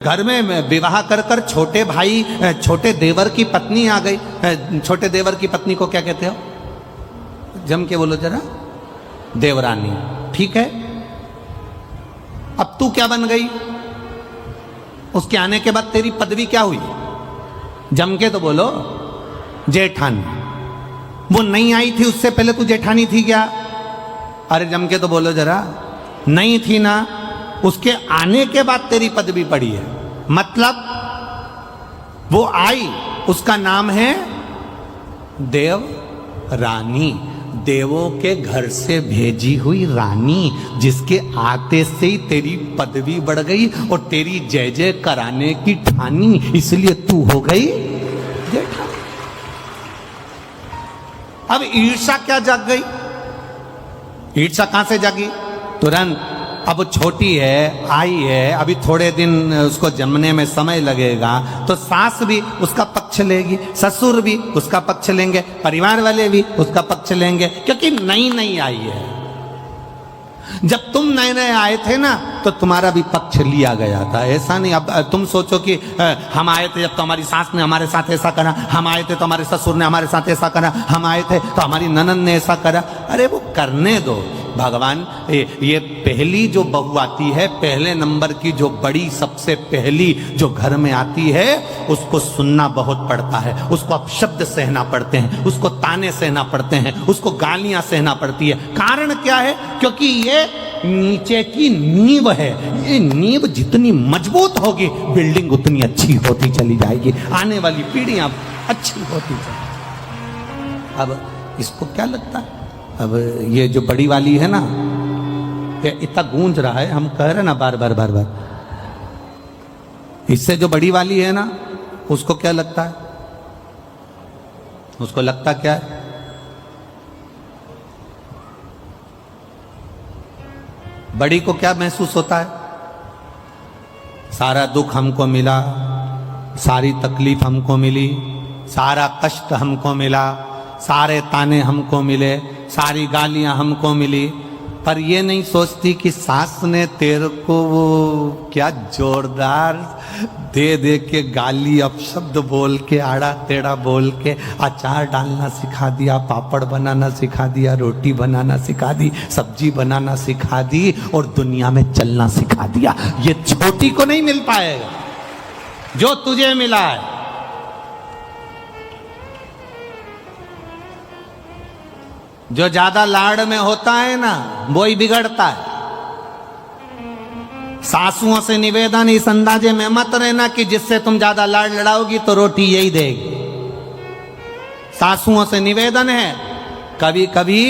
घर में विवाह कर कर छोटे भाई छोटे देवर की पत्नी आ गई। छोटे देवर की पत्नी को क्या कहते हो? जम के बोलो जरा। देवरानी। ठीक है, अब तू क्या बन गई? उसके आने के बाद तेरी पदवी क्या हुई? जम के तो बोलो जेठानी। वो नहीं आई थी उससे पहले तू जेठानी थी क्या? अरे जम के तो बोलो जरा। नहीं थी ना। उसके आने के बाद तेरी पदवी पड़ी है। मतलब वो आई, उसका नाम है देव रानी। देवों के घर से भेजी हुई रानी, जिसके आते से ही तेरी पदवी बढ़ गई और तेरी जय जय कराने की ठानी, इसलिए तू हो गई जेठा। अब ईर्षा क्या जाग गई? ईर्षा कहां से जागी? तुरंत। अब वो छोटी है, आई है, अभी थोड़े दिन उसको जन्मने में समय लगेगा, तो सास भी उसका पक्ष लेगी, ससुर भी उसका पक्ष लेंगे, परिवार वाले भी उसका पक्ष लेंगे, क्योंकि नई नई आई है। जब तुम नए नए आए थे ना, तो तुम्हारा भी पक्ष लिया गया था। ऐसा नहीं अब तुम सोचो कि हम आए थे जब तो हमारी सास ने हमारे साथ ऐसा करा, हम आए थे तो हमारे ससुर ने हमारे साथ ऐसा करा, हम आए थे तो हमारी ननद ने ऐसा करा। अरे वो करने दो भगवान। ये पहली जो बहू आती है, पहले नंबर की जो बड़ी सबसे पहली जो घर में आती है, उसको सुनना बहुत पड़ता है, उसको अपशब्द सहना पड़ते हैं, उसको ताने सहना पड़ते हैं, उसको गालियां सहना पड़ती है। कारण क्या है? क्योंकि ये नीचे की नींव है। ये नींव जितनी मजबूत होगी, बिल्डिंग उतनी अच्छी होती चली जाएगी, आने वाली पीढ़ियां अच्छी होती चली। अब इसको क्या लगता है? अब ये जो बड़ी वाली है ना, ये इतना गूंज रहा है, हम कह रहे ना बार बार बार बार, इससे जो बड़ी वाली है ना, उसको क्या लगता है? उसको लगता क्या है? बड़ी को क्या महसूस होता है? सारा दुख हमको मिला, सारी तकलीफ हमको मिली, सारा कष्ट हमको मिला, सारे ताने हमको मिले, सारी गालियां हमको मिली, पर ये नहीं सोचती कि सास ने तेरे को वो क्या जोरदार दे दे के गाली अपशब्द बोल के, आड़ा टेढ़ा बोल के अचार डालना सिखा दिया, पापड़ बनाना सिखा दिया, रोटी बनाना सिखा दी, सब्जी बनाना सिखा दी और दुनिया में चलना सिखा दिया। ये छोटी को नहीं मिल पाएगा जो तुझे मिला है। जो ज्यादा लाड़ में होता है ना, वो ही बिगड़ता है। सासुओं से निवेदन इस अंदाजे में मत रहना कि जिससे तुम ज्यादा लाड़ लड़ाओगी तो रोटी यही देगी। सासुओं से निवेदन है, कभी कभी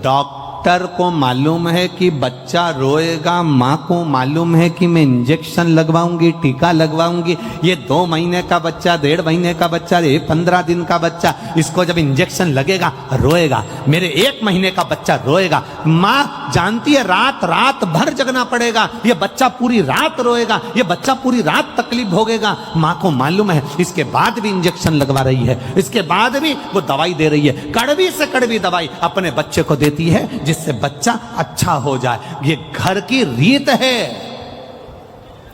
डॉक्टर को मालूम है कि बच्चा रोएगा, माँ को मालूम है कि मैं इंजेक्शन लगवाऊंगी, टीका लगवाऊंगी, ये 2 महीने का बच्चा, 1.5 महीने का बच्चा, ये 15 दिन का बच्चा, इसको जब इंजेक्शन लगेगा रोएगा, मेरे 1 महीने का बच्चा रोएगा। माँ जानती है रात रात भर जगना पड़ेगा, ये बच्चा पूरी रात रोएगा, ये बच्चा पूरी रात तकलीफ भोगेगा। माँ को मालूम है, इसके बाद भी इंजेक्शन लगवा रही है, इसके बाद भी वो दवाई दे रही है, कड़वी से कड़वी दवाई अपने बच्चे को देती है, जिससे बच्चा अच्छा हो जाए। ये घर की रीत है।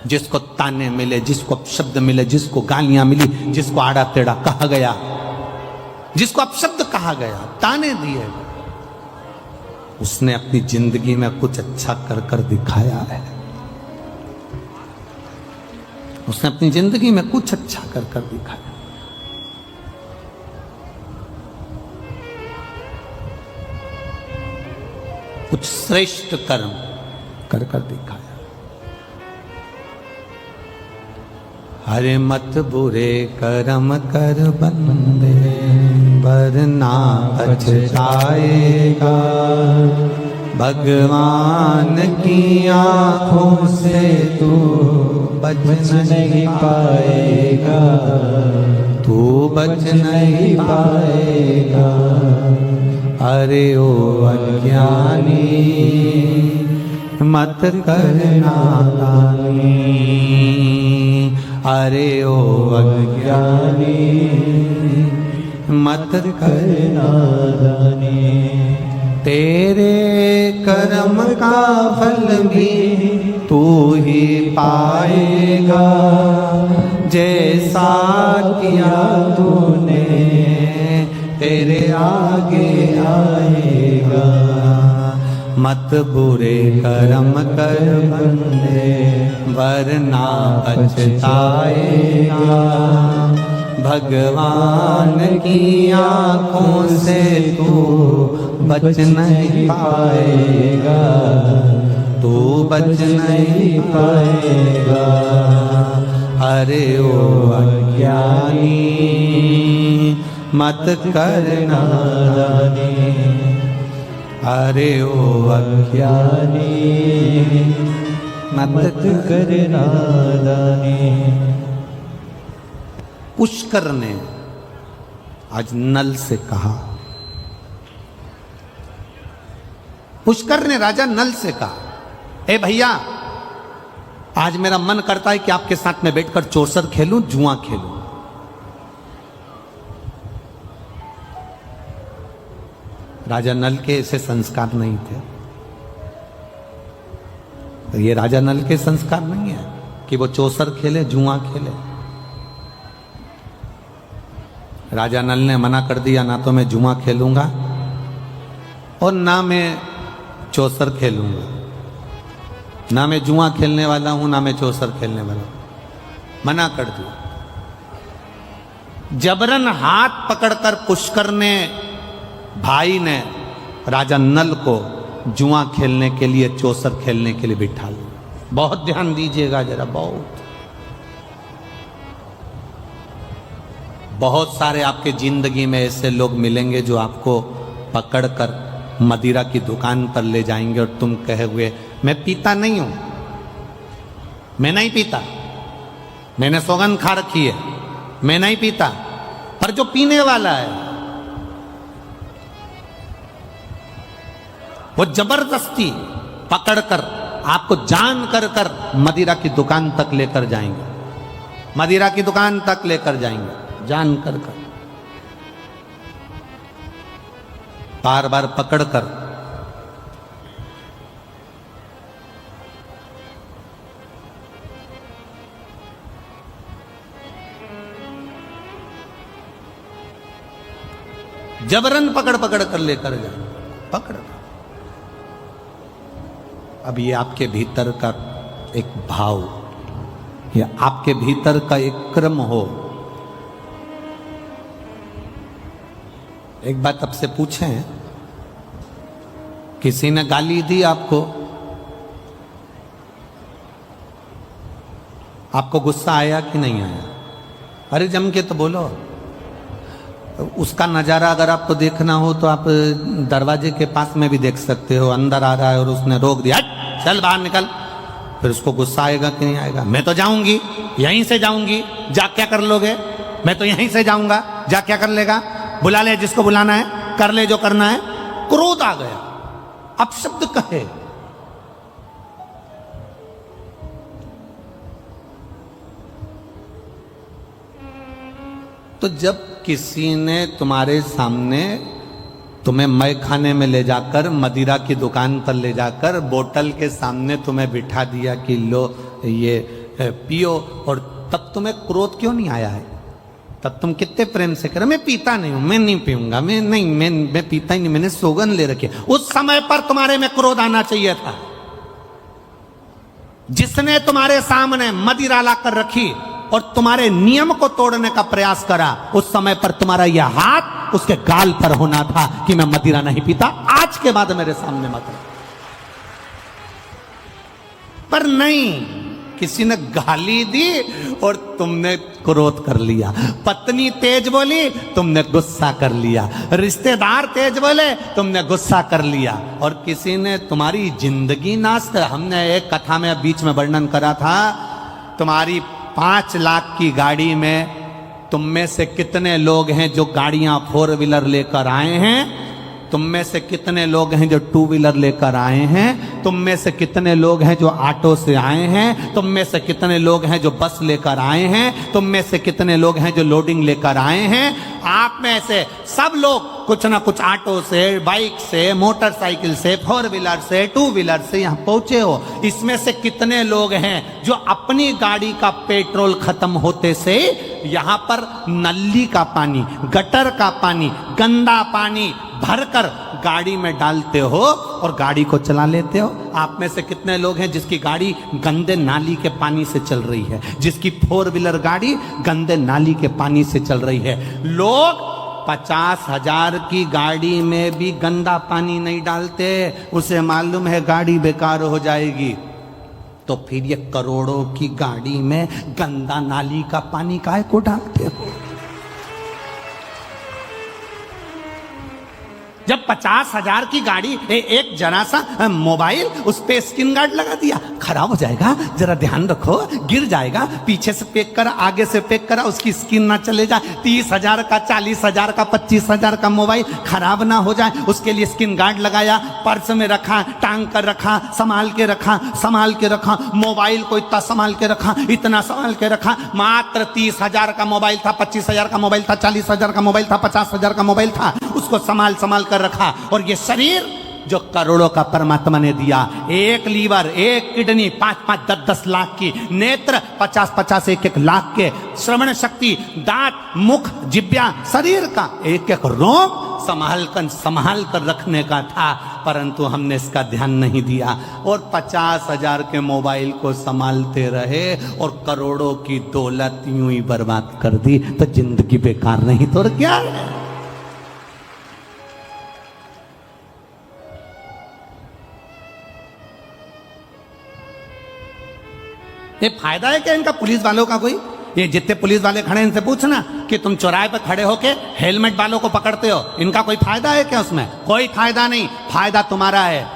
जिसको ताने मिले, जिसको अपशब्द मिले, जिसको गालियां मिली, जिसको आड़ा टेढ़ा कहा गया, जिसको अपशब्द कहा गया, ताने दिए, उसने अपनी जिंदगी में कुछ अच्छा कर कर दिखाया है। उसने अपनी जिंदगी में कुछ अच्छा कर कर दिखाया। कुछ श्रेष्ठ कर्म कर कर दिखाया। हरे मत बुरे कर्म कर बंदे, वरना पछताएगा। भगवान की आंखों से तू बच नहीं पाएगा, तू बच नहीं पाएगा। अरे ओ अज्ञानी मत करना दानी, अरे ओ अज्ञानी मत करना दानी। तेरे कर्म का फल भी तू ही पाएगा, जैसा किया तूने तेरे आगे आएगा। मत बुरे कर्म कर बंदे, वरना पछताएगा। भगवान की आँखों से तू बच नहीं पाएगा, तू बच नहीं पाएगा। अरे ओ अज्ञानी मत कर नादानी, अरे ओ अज्ञानी मत कर नादानी। पुष्कर ने आज नल से कहा, पुष्कर ने राजा नल से कहा, ए भैया आज मेरा मन करता है कि आपके साथ में बैठकर चौसर खेलूं, जुआ खेलूं। राजा नल के ऐसे संस्कार नहीं थे। तो ये राजा नल के संस्कार नहीं है कि वो चौसर खेले, जुआ खेले। राजा नल ने मना कर दिया, ना तो मैं जुआ खेलूंगा और ना मैं चौसर खेलूंगा, ना मैं जुआ खेलने वाला हूं, ना मैं चौसर खेलने वाला हूं। मना कर दिया। जबरन हाथ पकड़कर पुष्कर ने, भाई ने राजा नल को जुआ खेलने के लिए, चौसर खेलने के लिए बिठा लिया। बहुत ध्यान दीजिएगा जरा, बहुत सारे आपके जिंदगी में ऐसे लोग मिलेंगे जो आपको पकड़कर मदिरा की दुकान पर ले जाएंगे और तुम कहे हुए मैं पीता नहीं हूं, मैं नहीं पीता, मैंने सौगंध खा रखी है, मैं नहीं पीता। पर जो पीने वाला है वो जबरदस्ती पकड़कर आपको जान कर मदिरा की दुकान तक लेकर जाएंगे, मदिरा की दुकान तक लेकर जाएंगे जान कर बार बार पकड़कर। जबरन पकड़ पकड़ कर लेकर जाएंगे, पकड़। अब ये आपके भीतर का एक भाव, या आपके भीतर का एक क्रम हो। एक बात आपसे पूछें, किसी ने गाली दी आपको, आपको गुस्सा आया कि नहीं आया? अरे जम के तो बोलो। उसका नज़ारा अगर आपको देखना हो तो आप दरवाजे के पास में भी देख सकते हो। अंदर आ रहा है और उसने रोक दिया, चल बाहर निकल, फिर उसको गुस्सा आएगा कि नहीं आएगा? मैं तो जाऊंगी, यहीं से जाऊंगी, जा क्या कर लोगे? मैं तो यहीं से जाऊंगा, जा क्या कर लेगा? बुला ले जिसको बुलाना है, कर ले जो करना है। क्रोध आ गया, अपशब्द कहे। तो जब किसी ने तुम्हारे सामने तुम्हें मय खाने में ले जाकर, मदिरा की दुकान पर ले जाकर, बोतल के सामने तुम्हें बिठा दिया कि लो ये पियो, और तब तुम्हें क्रोध क्यों नहीं आया है? तब तुम कितने प्रेम से कह रहे मैं पीता नहीं हूं, मैं नहीं पीऊंगा, मैं पीता ही नहीं, मैंने सौगंध ले रखी है। उस समय पर तुम्हारे में क्रोध आना चाहिए था। जिसने तुम्हारे सामने मदिरा लाकर रखी और तुम्हारे नियम को तोड़ने का प्रयास करा, उस समय पर तुम्हारा यह हाथ उसके गाल पर होना था कि मैं मदिरा नहीं पीता, आज के बाद मेरे सामने मत। पर नहीं, किसी ने गाली दी और तुमने क्रोध कर लिया। पत्नी तेज बोली, तुमने गुस्सा कर लिया। रिश्तेदार तेज बोले, तुमने गुस्सा कर लिया। और किसी ने तुम्हारी जिंदगी नाश। हमने एक कथा में बीच में वर्णन करा था, तुम्हारी 5 लाख की गाड़ी में तुम में से कितने लोग हैं जो गाड़ियां 4 व्हीलर लेकर आए हैं? तुम में से कितने लोग हैं जो 2 व्हीलर लेकर आए हैं? तुम में से कितने लोग हैं जो ऑटो से आए हैं? तुम में से कितने लोग हैं जो बस लेकर आए हैं? तुम में से कितने लोग हैं जो लोडिंग लेकर आए हैं? आप में से सब लोग कुछ ना कुछ ऑटो से, बाइक से, मोटरसाइकिल से, 4 व्हीलर से, 2 व्हीलर से यहां पहुंचे हो। इसमें से कितने लोग हैं जो अपनी गाड़ी का पेट्रोल खत्म होते से यहां पर नली का पानी, गटर का पानी, गंदा पानी भरकर गाड़ी में डालते हो और गाड़ी को चला लेते हो? आप में से कितने लोग हैं जिसकी गाड़ी गंदे नाली के पानी से चल रही है, जिसकी 4 व्हीलर गाड़ी गंदे नाली के पानी से चल रही है? लोग 50,000 की गाड़ी में भी गंदा पानी नहीं डालते, उसे मालूम है गाड़ी बेकार हो जाएगी। तो फिर ये करोड़ों की गाड़ी में गंदा नाली का पानी काहे को डालते हो? जब 50,000 की गाड़ी एक जरा सा मोबाइल, उस पे स्क्रीन गार्ड लगा दिया, खराब हो जाएगा, जरा ध्यान रखो, गिर जाएगा, पीछे से पैक करा, आगे से पैक करा, उसकी स्क्रीन ना चले जाए। 30,000 का, 40,000 का, 25,000 का मोबाइल खराब ना हो जाए, उसके लिए स्क्रीन गार्ड लगाया, पर्स में रखा, टांग कर रखा, संभाल के रखा, संभाल के रखा। मोबाइल को इतना संभाल के रखा, इतना संभाल के रखा। मात्र 30,000 का मोबाइल था, 25,000 का मोबाइल था, 40,000 का मोबाइल था, 50,000 का मोबाइल था, उसको संभाल संभाल कर रखा। और ये शरीर जो करोड़ों का परमात्मा ने दिया, एक लीवर, एक किडनी, 5-5, 10-10 लाख की, नेत्र 50-50, 1-1 लाख के, श्रवण शक्ति, दांत, मुख, जिब्या, शरीर का एक एक रोग संभाल कर रखने का था, परंतु हमने इसका ध्यान नहीं दिया और 50,000 के मोबाइल को संभालते रहे और करोड़ों की दौलत यूं ही बर्बाद कर दी। तो जिंदगी बेकार नहीं तो क्या है? ये फायदा है क्या इनका पुलिस वालों का? कोई ये जितने पुलिस वाले खड़े हैं इनसे पूछना कि तुम चौराहे पर खड़े होके हेलमेट वालों को पकड़ते हो, इनका कोई फायदा है क्या? उसमें कोई फायदा नहीं। फायदा तुम्हारा है।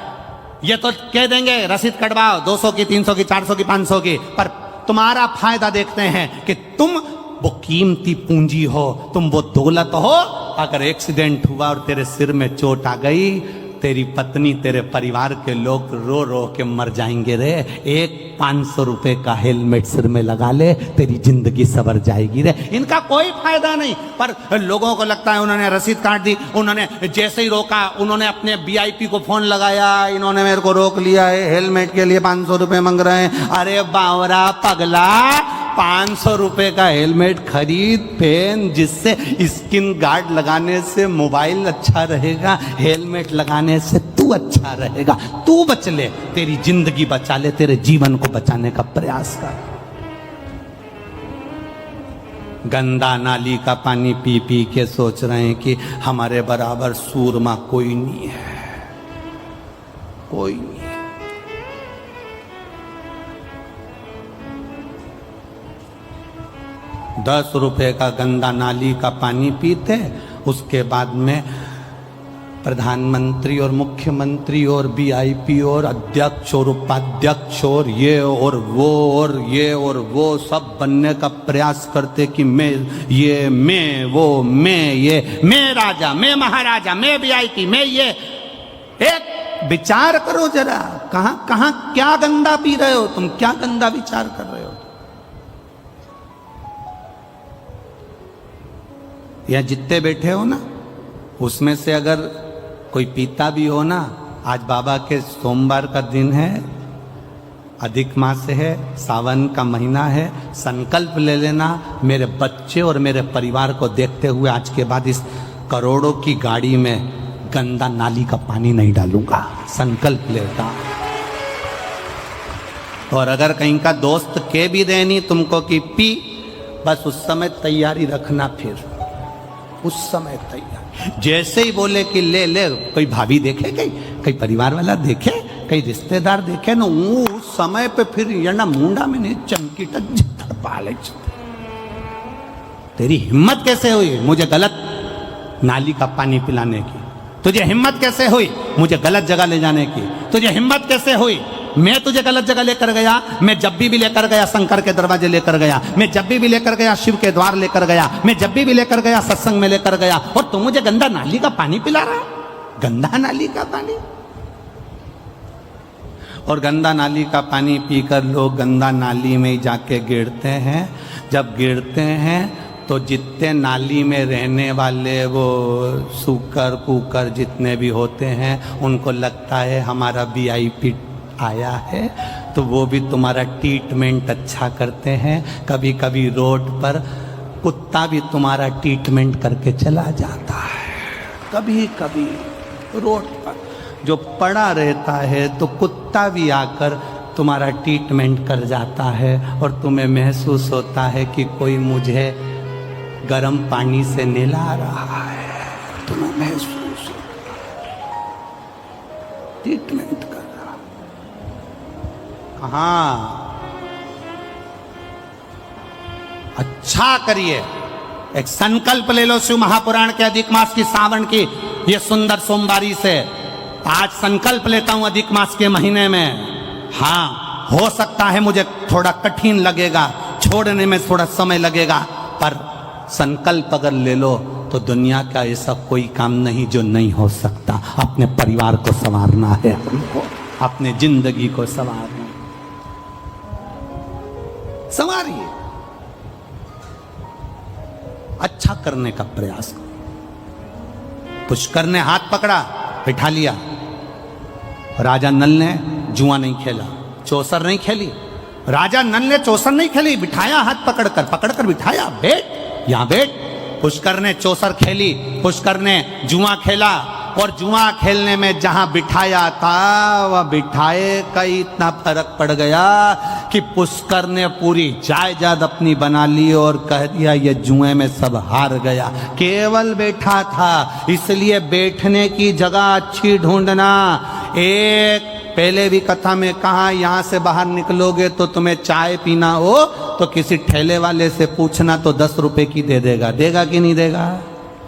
ये तो कह देंगे रसीद कटवाओ 200 की, 300 की, 400 की, 500 की, पर तुम्हारा फायदा देखते हैं कि तुम वो कीमती पूंजी हो, तुम वो दौलत हो। अगर एक्सीडेंट हुआ और तेरे सिर में चोट आ गई, तेरी पत्नी, तेरे परिवार के लोग रो रो के मर जाएंगे रे। एक 500 रुपए का हेलमेट सिर में लगा ले, तेरी जिंदगी सवर जाएगी रे। इनका कोई फायदा नहीं, पर लोगों को लगता है उन्होंने रसीद काट दी, उन्होंने जैसे ही रोका, उन्होंने अपने VIP को फोन लगाया, इन्होंने मेरे को रोक लिया है, हेलमेट के लिए 500 रुपए मांग रहे हैं। अरे बावरा पगला, 500 रुपए का हेलमेट खरीद, पहन, जिससे स्किन गार्ड लगाने से मोबाइल अच्छा रहेगा, हेलमेट लगाने से तू अच्छा रहेगा। तू बच ले, तेरी जिंदगी बचा ले, तेरे जीवन को बचाने का प्रयास कर। गंदा नाली का पानी पी पी के सोच रहे हैं कि हमारे बराबर सूरमा कोई नहीं है, कोई नहीं। 10 रुपए का गंदा नाली का पानी पीते, उसके बाद में प्रधानमंत्री और मुख्यमंत्री और VIP और अध्यक्ष और उपाध्यक्ष और ये और वो और ये और वो सब बनने का प्रयास करते कि मैं ये, मैं वो, मैं ये, मैं राजा, मैं महाराजा, मैं VIP, मैं ये। एक विचार करो जरा, कहां कहां क्या गंदा पी रहे हो तुम? क्या गंदा विचार कर रहे हो? या जितने बैठे हो ना, उसमें से अगर कोई पीता भी हो ना, आज बाबा के सोमवार का दिन है, अधिक मास है, सावन का महीना है, संकल्प ले लेना, मेरे बच्चे और मेरे परिवार को देखते हुए आज के बाद इस करोड़ों की गाड़ी में गंदा नाली का पानी नहीं डालूंगा। संकल्प लेता। और अगर कहीं का दोस्त के भी देनी तुमको कि पी, बस उस समय तैयारी रखना, फिर उस समय तैयार। जैसे ही बोले कि ले ले, कोई भाभी देखे, कई परिवार वाला देखे, कई रिश्तेदार देखे ना, उस समय पे फिर ये ना मुंडा में नहीं चमकी टच पाले। तेरी हिम्मत कैसे हुई मुझे गलत नाली का पानी पिलाने की? तुझे हिम्मत कैसे हुई मुझे गलत जगह ले जाने की? तुझे हिम्मत कैसे हुई? मैं तुझे गलत जगह लेकर गया, मैं जब भी लेकर गया शंकर के दरवाजे लेकर गया, मैं जब भी लेकर गया शिव के द्वार लेकर गया, मैं जब भी लेकर गया सत्संग में लेकर गया, और तुम मुझे गंदा नाली का पानी पिला रहा है? गंदा नाली का पानी। और गंदा नाली का पानी पीकर लोग गंदा नाली में जाके गिरते हैं। जब गिरते हैं तो जितने नाली में रहने वाले वो सूकर कुकर जितने भी होते हैं उनको लगता है हमारा वीआईपी आया है, तो वो भी तुम्हारा ट्रीटमेंट अच्छा करते हैं। कभी कभी रोड पर कुत्ता भी तुम्हारा ट्रीटमेंट करके चला जाता है। कभी कभी रोड पर जो पड़ा रहता है तो कुत्ता भी आकर तुम्हारा ट्रीटमेंट कर जाता है और तुम्हें महसूस होता है कि कोई मुझे गर्म पानी से नहला रहा है। तुम्हें महसूस ट्रीटमेंट कर रहा। कहाँ अच्छा करिए, एक संकल्प ले लो शिव महापुराण के अधिक मास की सावन की ये सुंदर सोमवारी से। आज संकल्प लेता हूं अधिक मास के महीने में। हाँ, हो सकता है मुझे थोड़ा कठिन लगेगा, छोड़ने में थोड़ा समय लगेगा, पर संकल्प अगर ले लो तो दुनिया का ऐसा कोई काम नहीं जो नहीं हो सकता। अपने परिवार को संवारना है हमको, अपने जिंदगी को संवारना। संवारिए, अच्छा करने का प्रयास करो। पुष्कर ने हाथ पकड़ा, बिठा लिया। राजा नल ने जुआ नहीं खेला, चौसर नहीं खेली। राजा नल ने चौसर नहीं खेली, बिठाया हाथ पकड़कर बिठाया, बैठ यहां बैठ। पुष्कर ने चौसर खेली, पुष्कर ने जुआ खेला, और जुआ खेलने में जहां बिठाया था वह बिठाए का इतना फर्क पड़ गया कि पुष्कर ने पूरी जायदाद अपनी बना ली और कह दिया ये जुए में सब हार गया। केवल बैठा था, इसलिए बैठने की जगह अच्छी ढूंढना। एक पहले भी कथा में कहा, यहां से बाहर निकलोगे तो तुम्हें चाय पीना हो तो किसी ठेले वाले से पूछना तो 10 रुपए की दे देगा। देगा कि नहीं देगा?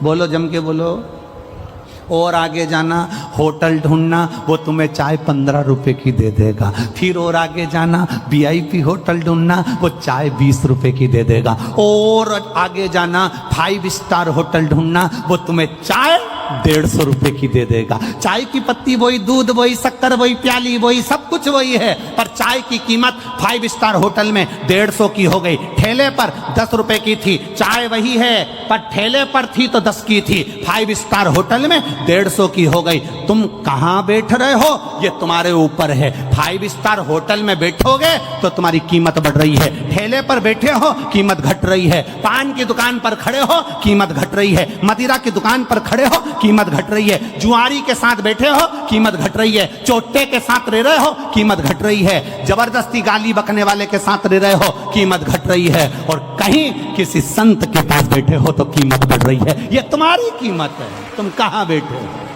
बोलो, जम के बोलो। और आगे जाना, होटल ढूंढना, वो तुम्हें चाय 15 रुपए की दे देगा। फिर और आगे जाना, वीआईपी होटल ढूंढना, वो चाय 20 रुपए की दे देगा। और आगे जाना, 5 स्टार होटल ढूंढना, वो तुम्हें चाय 150 रुपए की दे देगा। चाय की पत्ती वही, दूध वही, शक्कर वही, प्याली वही, सब कुछ वही है, पर चाय की कीमत 5 स्टार होटल में 150 की हो गई। ठेले पर 10 रुपए की थी, चाय वही है, पर ठेले पर थी तो 10 की थी, 5 स्टार होटल में 150 की हो गई। तुम कहां बैठ रहे हो ये तुम्हारे ऊपर है। 5 स्टार होटल में बैठोगे तो तुम्हारी कीमत बढ़ रही है, ठेले पर बैठे हो कीमत घट रही है, पान की दुकान पर खड़े हो कीमत घट रही है, मदिरा की दुकान पर खड़े हो कीमत घट रही है, जुआरी के साथ बैठे हो कीमत घट रही है, चोटे के साथ रह रहे हो कीमत घट रही है, जबरदस्ती गाली बकने वाले के साथ रह रहे हो कीमत घट रही है, और कहीं किसी संत के पास बैठे हो तो कीमत बढ़ रही है। ये तुम्हारी कीमत है, तुम कहां बैठे हो।